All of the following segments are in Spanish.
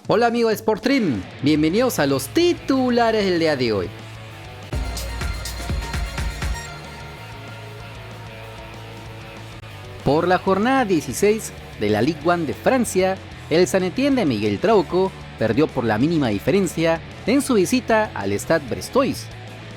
Hola amigos de Sportrim, bienvenidos a los titulares del día de hoy. Por la jornada 16 de la Ligue 1 de Francia, el Saint-Étienne de Miguel Trauco perdió por la mínima diferencia en su visita al Stade Brestois.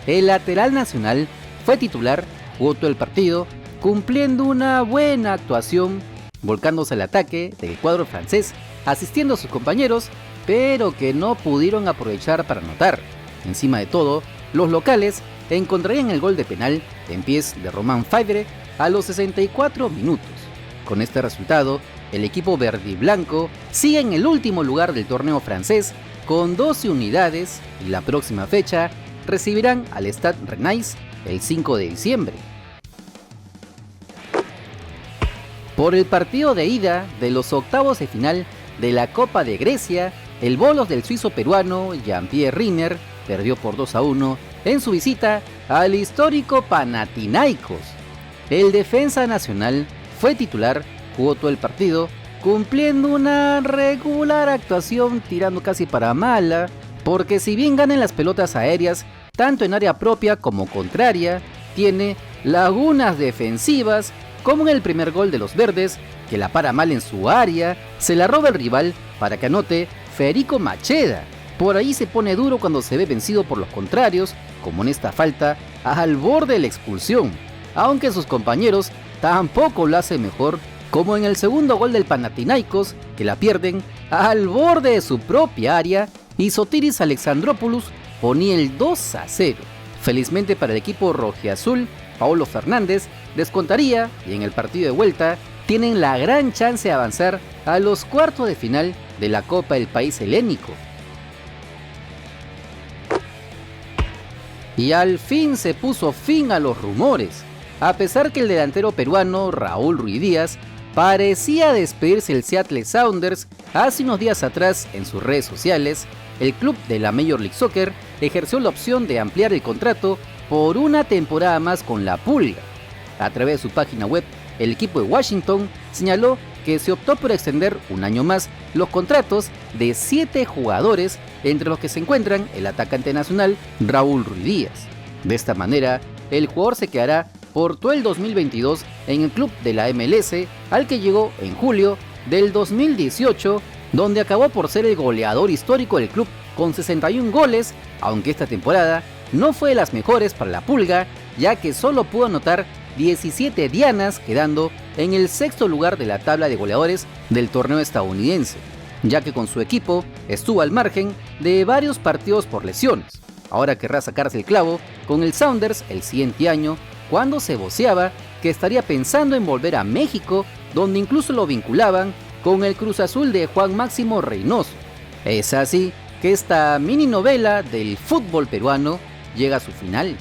El lateral nacional fue titular, jugó todo el partido, cumpliendo una buena actuación, volcándose al ataque del cuadro francés, asistiendo a sus compañeros, pero que no pudieron aprovechar para anotar. Encima de todo, los locales encontrarían el gol de penal en pies de Romain Faivre a los 64 minutos. Con este resultado, el equipo verde y blanco sigue en el último lugar del torneo francés con 12 unidades y la próxima fecha recibirán al Stade Rennais el 5 de diciembre. Por el partido de ida de los octavos de final de la Copa de Grecia, el Bolos del suizo peruano Jean-Pierre Riner perdió por 2-1 en su visita al histórico Panathinaikos. El defensa nacional fue titular, jugó todo el partido, cumpliendo una regular actuación tirando casi para mala, porque si bien ganan las pelotas aéreas, tanto en área propia como contraria, tiene lagunas defensivas, como en el primer gol de los verdes, que la para mal en su área, se la roba el rival para que anote Federico Macheda. Por ahí se pone duro cuando se ve vencido por los contrarios, como en esta falta al borde de la expulsión, aunque sus compañeros tampoco lo hacen mejor, como en el segundo gol del Panathinaikos, que la pierden al borde de su propia área y Sotiris Alexandropoulos ponía el 2-0. Felizmente para el equipo rojiazul, Paulo Fernández descontaría y en el partido de vuelta tienen la gran chance de avanzar a los cuartos de final de la Copa del País Helénico. Y al fin se puso fin a los rumores. A pesar que el delantero peruano Raúl Ruiz Díaz parecía despedirse del Seattle Sounders hace unos días atrás en sus redes sociales, el club de la Major League Soccer ejerció la opción de ampliar el contrato por una temporada más con la Pulga. A través de su página web, el equipo de Washington señaló que se optó por extender un año más los contratos de 7 jugadores, entre los que se encuentran el atacante nacional Raúl Ruiz Díaz. De esta manera, el jugador se quedará por todo el 2022 en el club de la MLS, al que llegó en julio del 2018, donde acabó por ser el goleador histórico del club con 61 goles, aunque esta temporada no fue de las mejores para la Pulga, ya que solo pudo anotar 17 dianas, quedando en el sexto lugar de la tabla de goleadores del torneo estadounidense, ya que con su equipo estuvo al margen de varios partidos por lesiones. Ahora querrá sacarse el clavo con el Sounders el siguiente año, cuando se voceaba que estaría pensando en volver a México, donde incluso lo vinculaban con el Cruz Azul de Juan Máximo Reynoso. Es así que esta mini novela del fútbol peruano llega a su final.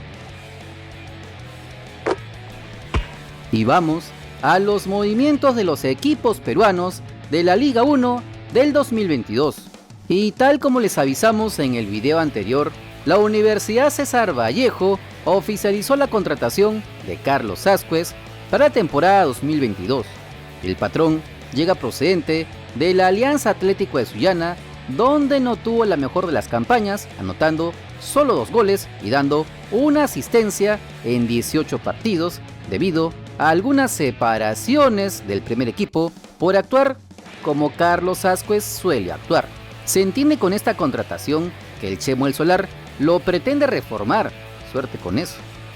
Y vamos a los movimientos de los equipos peruanos de la Liga 1 del 2022. Y tal como les avisamos en el video anterior, la Universidad César Vallejo oficializó la contratación de Carlos Ascuez para la temporada 2022. El patrón llega procedente de la Alianza Atlético de Sullana, donde no tuvo la mejor de las campañas, anotando solo 2 goles y dando una asistencia en 18 partidos, debido a algunas separaciones del primer equipo por actuar como Carlos Ascuez suele actuar. Se entiende con esta contratación que el Chemo El Solar lo pretende reformar. Suerte con eso.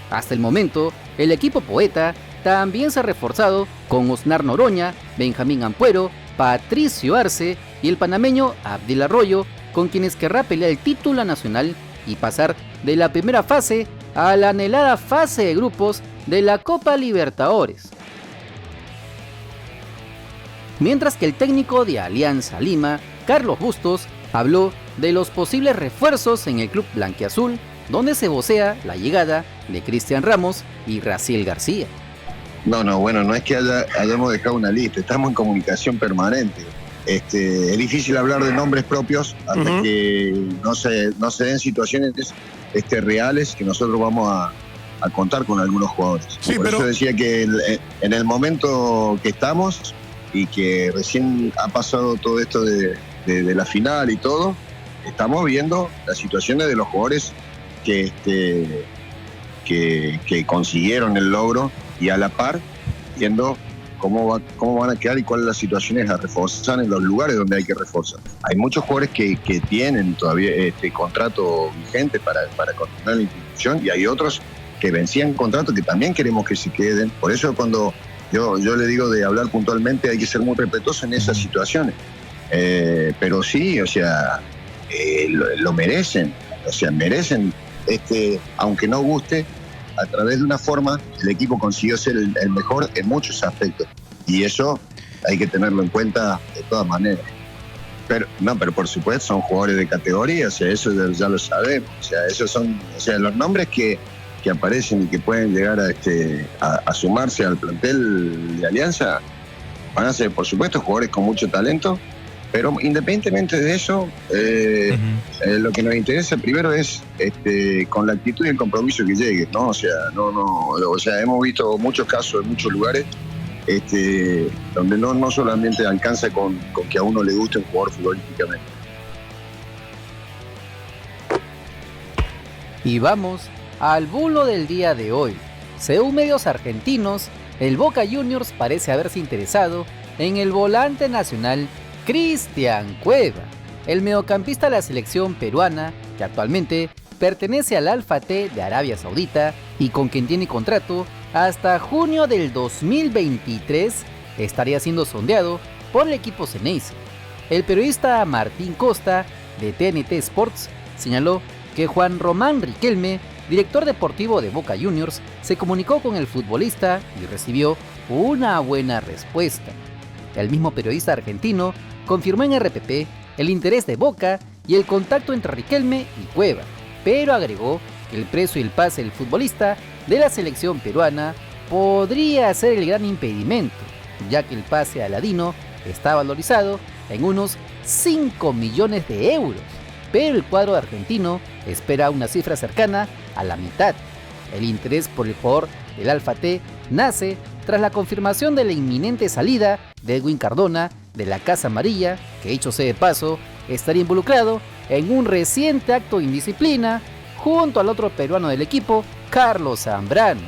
Hasta el momento, el equipo poeta también se ha reforzado con Osnar Noroña, Benjamín Ampuero, Patricio Arce y el panameño Abdil Arroyo, con quienes querrá pelear el título nacional y pasar de la primera fase a la anhelada fase de grupos de la Copa Libertadores. Mientras que el técnico de Alianza Lima, Carlos Bustos, habló de los posibles refuerzos en el club blanquiazul, donde se vocea la llegada de Cristian Ramos y Raciel García. No es que hayamos dejado una lista, estamos en comunicación permanente. Es difícil hablar de nombres propios hasta que no se den situaciones reales que nosotros vamos a contar con algunos jugadores. Sí, por eso decía que en el momento que estamos y que recién ha pasado todo esto de de la final y todo, estamos viendo las situaciones de los jugadores que consiguieron el logro, y a la par viendo cómo van a quedar y cuáles las situaciones a reforzar en los lugares donde hay que reforzar. Hay muchos jugadores que tienen todavía contrato vigente para continuar la institución, y hay otros que vencían contrato que también queremos que se queden. Por eso cuando yo le digo de hablar puntualmente, hay que ser muy respetuoso en esas situaciones. Pero sí, o sea, lo merecen. O sea, merecen, aunque no guste, a través de una forma, el equipo consiguió ser el mejor en muchos aspectos. Y eso hay que tenerlo en cuenta de todas maneras. Pero por supuesto son jugadores de categoría, o sea, eso ya lo sabemos. O sea, esos son, o sea, los nombres que aparecen y que pueden llegar a sumarse al plantel de Alianza van a ser, por supuesto, jugadores con mucho talento. Pero independientemente de eso, lo que nos interesa primero es con la actitud y el compromiso que llegue, ¿no? O sea, hemos visto muchos casos en muchos lugares donde no solamente alcanza con que a uno le guste un jugador futbolísticamente. Y vamos al bulo del día de hoy. Según medios argentinos, el Boca Juniors parece haberse interesado en el volante nacional Cristian Cueva, el mediocampista de la selección peruana, que actualmente pertenece al Al-Fateh de Arabia Saudita y con quien tiene contrato hasta junio del 2023, estaría siendo sondeado por el equipo Ceneice. El periodista Martín Costa, de TNT Sports, señaló que Juan Román Riquelme, director deportivo de Boca Juniors, se comunicó con el futbolista y recibió una buena respuesta. El mismo periodista argentino confirmó en RPP el interés de Boca y el contacto entre Riquelme y Cueva, pero agregó que el precio y el pase del futbolista de la selección peruana podría ser el gran impedimento, ya que el pase a Ladino está valorizado en unos 5 millones de euros, pero el cuadro argentino espera una cifra cercana a la mitad. El interés por el jugador del Al-Fateh nace tras la confirmación de la inminente salida de Edwin Cardona de la Casa Amarilla, que dicho sea de paso, estaría involucrado en un reciente acto de indisciplina junto al otro peruano del equipo, Carlos Zambrano.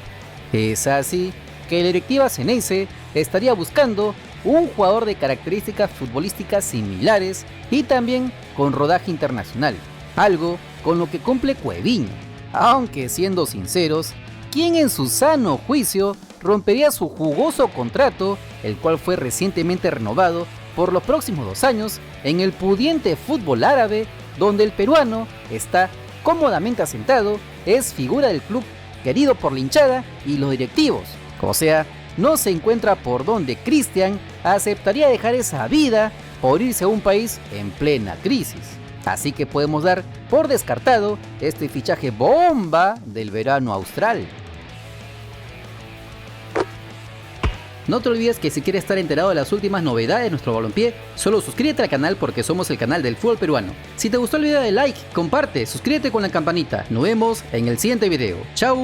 Es así que la directiva Ceneice estaría buscando un jugador de características futbolísticas similares y también con rodaje internacional, algo con lo que cumple Cueviño, aunque siendo sinceros, ¿quién en su sano juicio rompería su jugoso contrato, el cual fue recientemente renovado por los próximos 2 años en el pudiente fútbol árabe, donde el peruano está cómodamente asentado, es figura del club, querido por la hinchada y los directivos? O sea, no se encuentra por donde Cristian aceptaría dejar esa vida por irse a un país en plena crisis. Así que podemos dar por descartado este fichaje bomba del verano austral. No te olvides que si quieres estar enterado de las últimas novedades de nuestro balompié, solo suscríbete al canal porque somos el canal del fútbol peruano. Si te gustó el video, dale like, comparte, suscríbete con la campanita. Nos vemos en el siguiente video. ¡Chao!